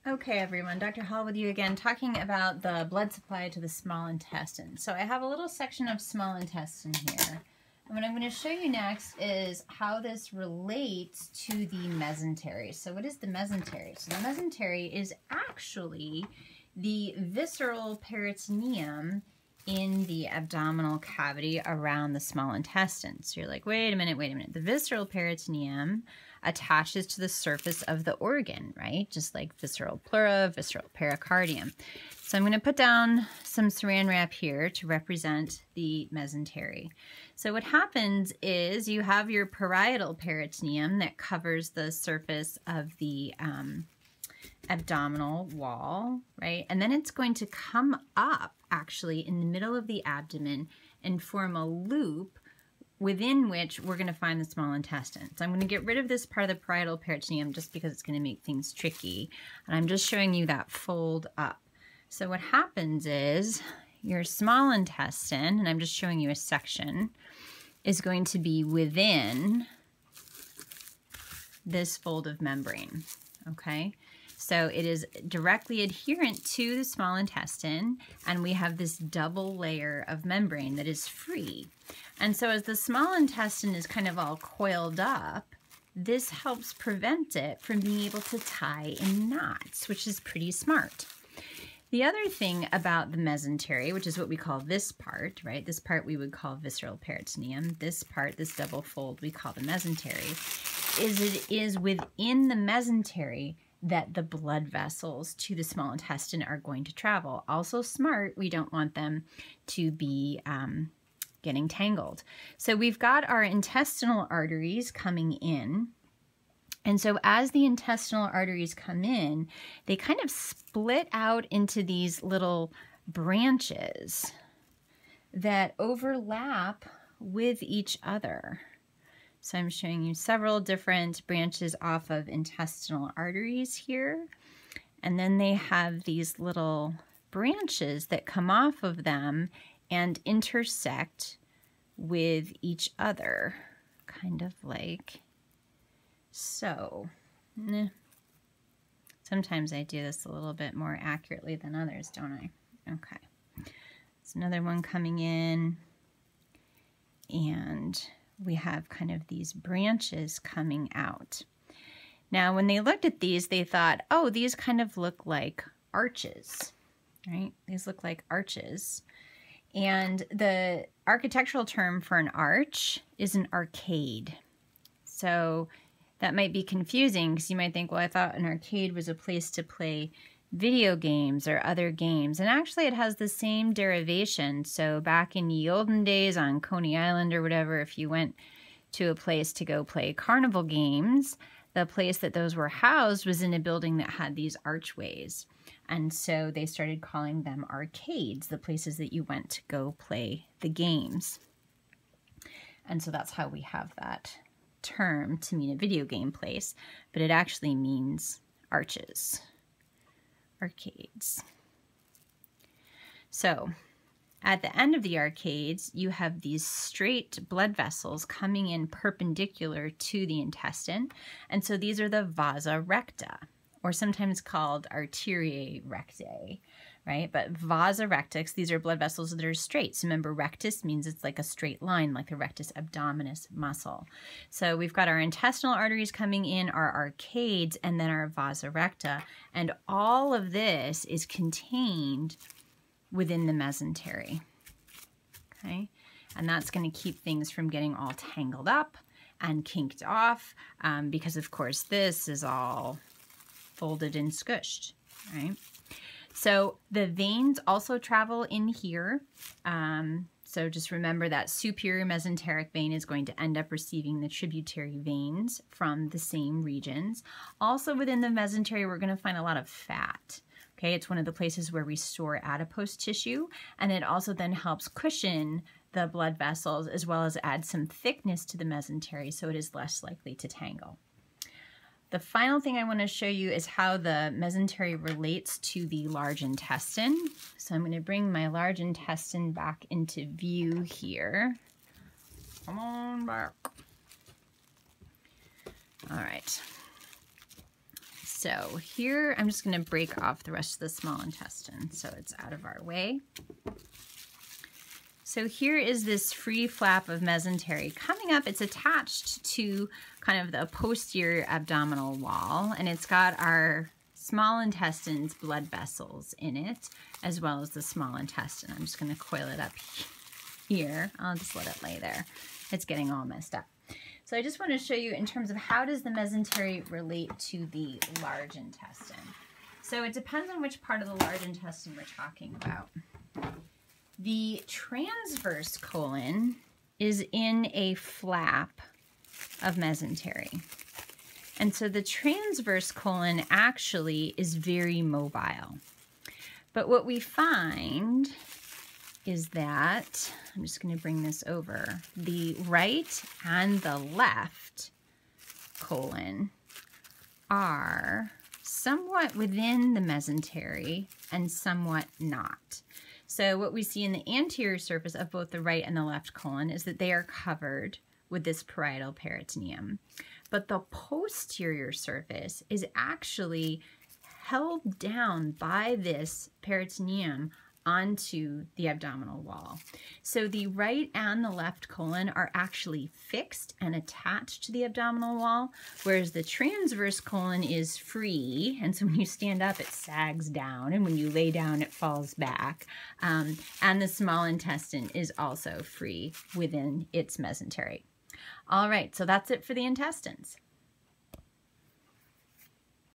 Okay, everyone, Dr. Hall with you again, talking about the blood supply to the small intestine. So I have a little section of small intestine here. And what I'm going to show you next is how this relates to the mesentery. So what is the mesentery? So the mesentery is actually the visceral peritoneum in the abdominal cavity around the small intestine. So you're like, wait a minute. The visceral peritoneum attaches to the surface of the organ, right? Just like visceral pleura, visceral pericardium. So I'm going to put down some saran wrap here to represent the mesentery. So what happens is you have your parietal peritoneum that covers the surface of the abdominal wall, right? And then it's going to come up actually in the middle of the abdomen and form a loop within which we're going to find the small intestine. So I'm going to get rid of this part of the parietal peritoneum just because it's going to make things tricky. And I'm just showing you that fold up. So what happens is your small intestine, and I'm just showing you a section, is going to be within this fold of membrane, okay? So it is directly adherent to the small intestine, and we have this double layer of membrane that is free. And so as the small intestine is kind of all coiled up, this helps prevent it from being able to tie in knots, which is pretty smart. The other thing about the mesentery, which is what we call this part, right? This part we would call visceral peritoneum. This part, this double fold, we call the mesentery, is it is within the mesentery that the blood vessels to the small intestine are going to travel. Also smart, we don't want them to be getting tangled. So we've got our intestinal arteries coming in. And so as the intestinal arteries come in, they kind of split out into these little branches that overlap with each other. So I'm showing you several different branches off of intestinal arteries here. And then they have these little branches that come off of them and intersect with each other, kind of like so. Sometimes I do this a little bit more accurately than others, don't I? Okay. There's another one coming in, and we have kind of these branches coming out. Now, when they looked at these, they thought, oh, these kind of look like arches, right? These look like arches. And the architectural term for an arch is an arcade. So that might be confusing because you might think, well, I thought an arcade was a place to play video games or other games. And actually it has the same derivation. So back in the olden days on Coney Island or whatever, if you went to a place to go play carnival games, the place that those were housed was in a building that had these archways. And so they started calling them arcades, the places that you went to go play the games. And so that's how we have that term to mean a video game place, but it actually means arches. Arcades. So at the end of the arcades, you have these straight blood vessels coming in perpendicular to the intestine. And so these are the Vasa recta, or sometimes called arteriae rectae, right? But Vasa recta, these are blood vessels that are straight. So remember, rectus means it's like a straight line, like the rectus abdominis muscle. So we've got our intestinal arteries coming in, our arcades, and then our Vasa recta. And all of this is contained within the mesentery, okay? And that's going to keep things from getting all tangled up and kinked off because, of course, this is all folded and squished, right? So the veins also travel in here. So just remember that superior mesenteric vein is going to end up receiving the tributary veins from the same regions. Also within the mesentery, we're going to find a lot of fat. Okay, it's one of the places where we store adipose tissue, and it also then helps cushion the blood vessels as well as add some thickness to the mesentery so it is less likely to tangle. The final thing I want to show you is how the mesentery relates to the large intestine. So I'm going to bring my large intestine back into view here. Come on back. All right. So here, I'm just going to break off the rest of the small intestine so it's out of our way. So here is this free flap of mesentery. Coming up, it's attached to kind of the posterior abdominal wall, and it's got our small intestine's blood vessels in it, as well as the small intestine. I'm just going to coil it up here. I'll just let it lay there. It's getting all messed up. So I just want to show you in terms of how does the mesentery relate to the large intestine. So it depends on which part of the large intestine we're talking about. The transverse colon is in a flap of mesentery. And so the transverse colon actually is very mobile. But what we find is that, I'm just going to bring this over, the right and the left colon are somewhat within the mesentery and somewhat not. So what we see in the anterior surface of both the right and the left colon is that they are covered with this parietal peritoneum. But the posterior surface is actually held down by this peritoneum onto the abdominal wall. So the right and the left colon are actually fixed and attached to the abdominal wall, whereas the transverse colon is free, and so when you stand up it sags down, and when you lay down it falls back. And the small intestine is also free within its mesentery. All right, so that's it for the intestines.